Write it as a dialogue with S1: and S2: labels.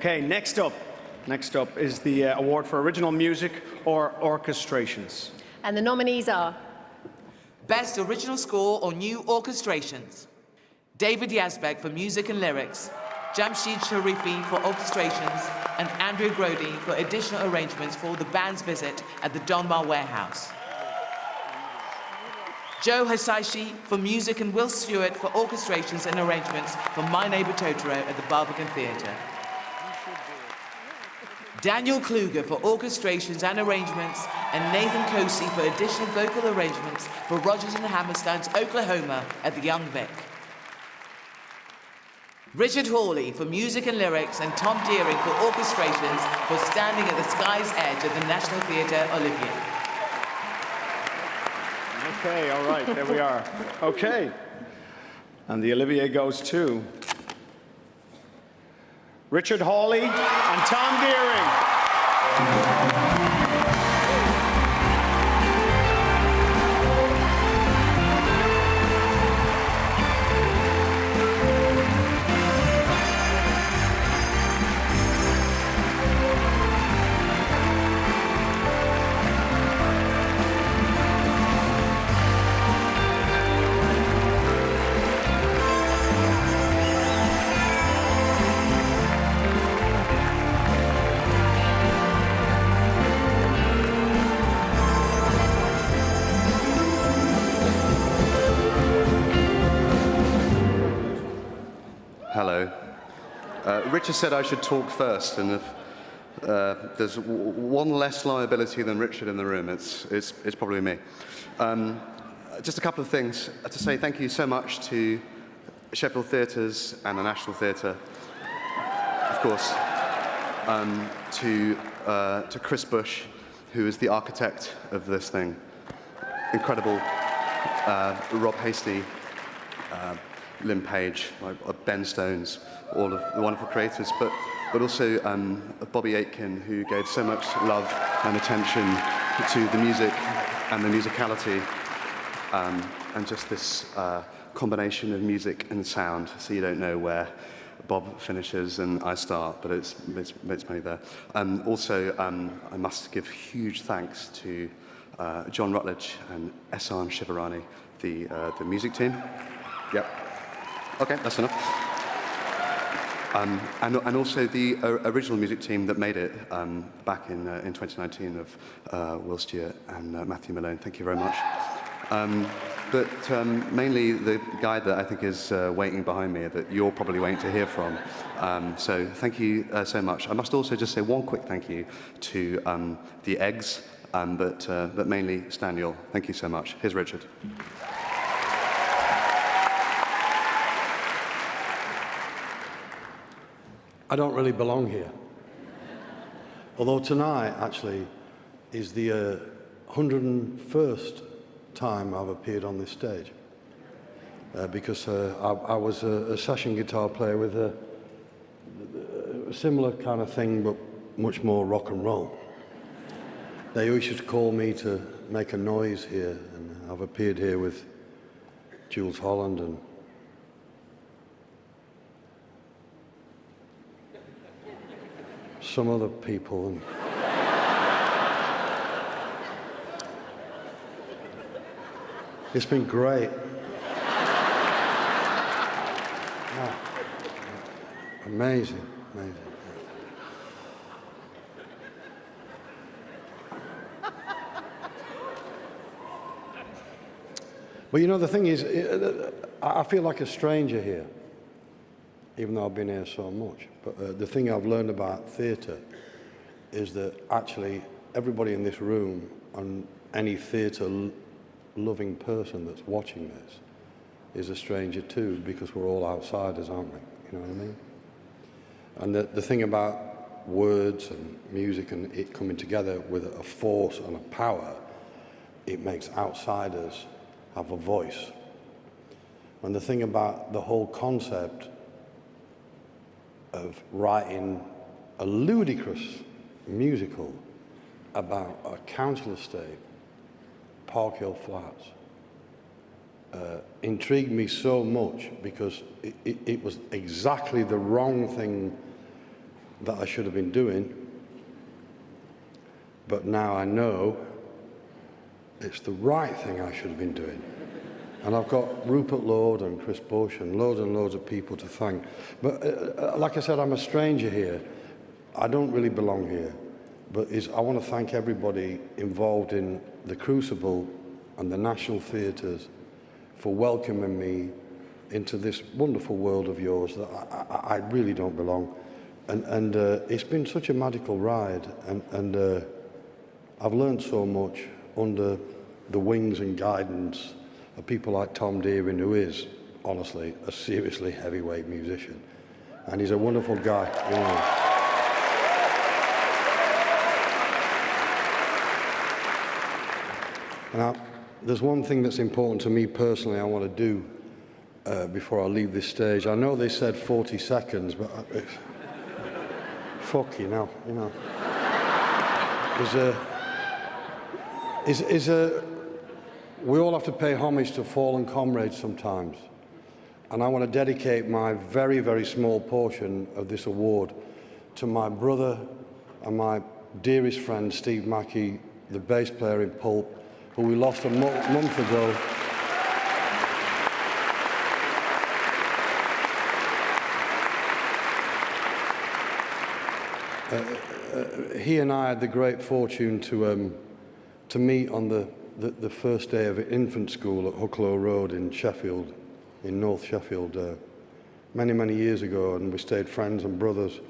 S1: Okay, next up is the award for original music or orchestrations.
S2: And the nominees are
S3: Best Original Score or New Orchestrations. David Yazbek for music and lyrics, Jamshid Sharifi for orchestrations, and Andrew Grody for additional arrangements for the band's visit at the Donmar Warehouse. Joe Hisaishi for music and Will Stewart for orchestrations and arrangements for My Neighbor Totoro at the Barbican Theatre. Daniel Kluger for orchestrations and arrangements, and Nathan Kosey for additional vocal arrangements for Rodgers and Hammerstein's Oklahoma at the Young Vic. Richard Hawley for music and lyrics, and Tom Deering for orchestrations for Standing at the Sky's Edge at the National Theatre, Olivier.
S1: Okay, all right, there we are. Okay, and the Olivier goes to Richard Hawley and Tom Deering.
S4: Hello. Richard said I should talk first, and if there's one less liability than Richard in the room, it's probably me. Just a couple of things to say. Thank you so much to Sheffield Theatres and the National Theatre, of course, to Chris Bush, who is the architect of this thing. Incredible. Rob Hasty, Lynn Page, Ben Stones, all of the wonderful creators, but also Bobby Aitken, who gave so much love and attention to the music and the musicality, and just this combination of music and sound, so you don't know where Bob finishes and I start, but it's mainly there. Also, I must give huge thanks to John Rutledge and Ehsan Shivarani, the music team. Yep. Okay, that's enough. And also the original music team that made it back in 2019 of Will Stewart and Matthew Malone. Thank you very much. But mainly the guy that I think is waiting behind me, that you're probably waiting to hear from. So thank you so much. I must also just say one quick thank you to the eggs, but mainly Staniel. Thank you so much. Here's Richard.
S5: I don't really belong here. Although tonight, actually, is the 101st time I've appeared on this stage. Because I was a session guitar player with a similar kind of thing, but much more rock and roll. They used to call me to make a noise here, and I've appeared here with Jules Holland and some other people. And it's been great. Wow. Amazing, amazing. But you know, the thing is, I feel like a stranger here, even though I've been here so much. But the thing I've learned about theatre is that actually everybody in this room and any theatre-loving person that's watching this is a stranger too, because we're all outsiders, aren't we? You know what I mean? And the thing about words and music and it coming together with a force and a power, it makes outsiders have a voice. And the thing about the whole concept of writing a ludicrous musical about a council estate, Park Hill Flats, intrigued me so much because it was exactly the wrong thing that I should have been doing, but now I know it's the right thing I should have been doing. And I've got Rupert Lord and Chris Bush and loads of people to thank. But like I said, I'm a stranger here. I don't really belong here. But I want to thank everybody involved in the Crucible and the National Theatres for welcoming me into this wonderful world of yours that I really don't belong. And it's been such a magical ride. And I've learned so much under the wings and guidance of people like Tom Deering, who is, honestly, a seriously heavyweight musician. And he's a wonderful guy, you know. Now, there's one thing that's important to me personally I want to do before I leave this stage. I know they said 40 seconds, but fuck you know. We all have to pay homage to fallen comrades sometimes. And I want to dedicate my very, very small portion of this award to my brother and my dearest friend, Steve Mackey, the bass player in Pulp, who we lost a month ago. He and I had the great fortune to meet on the first day of infant school at Hucklow Road in Sheffield, in North Sheffield, many, many years ago, and we stayed friends and brothers.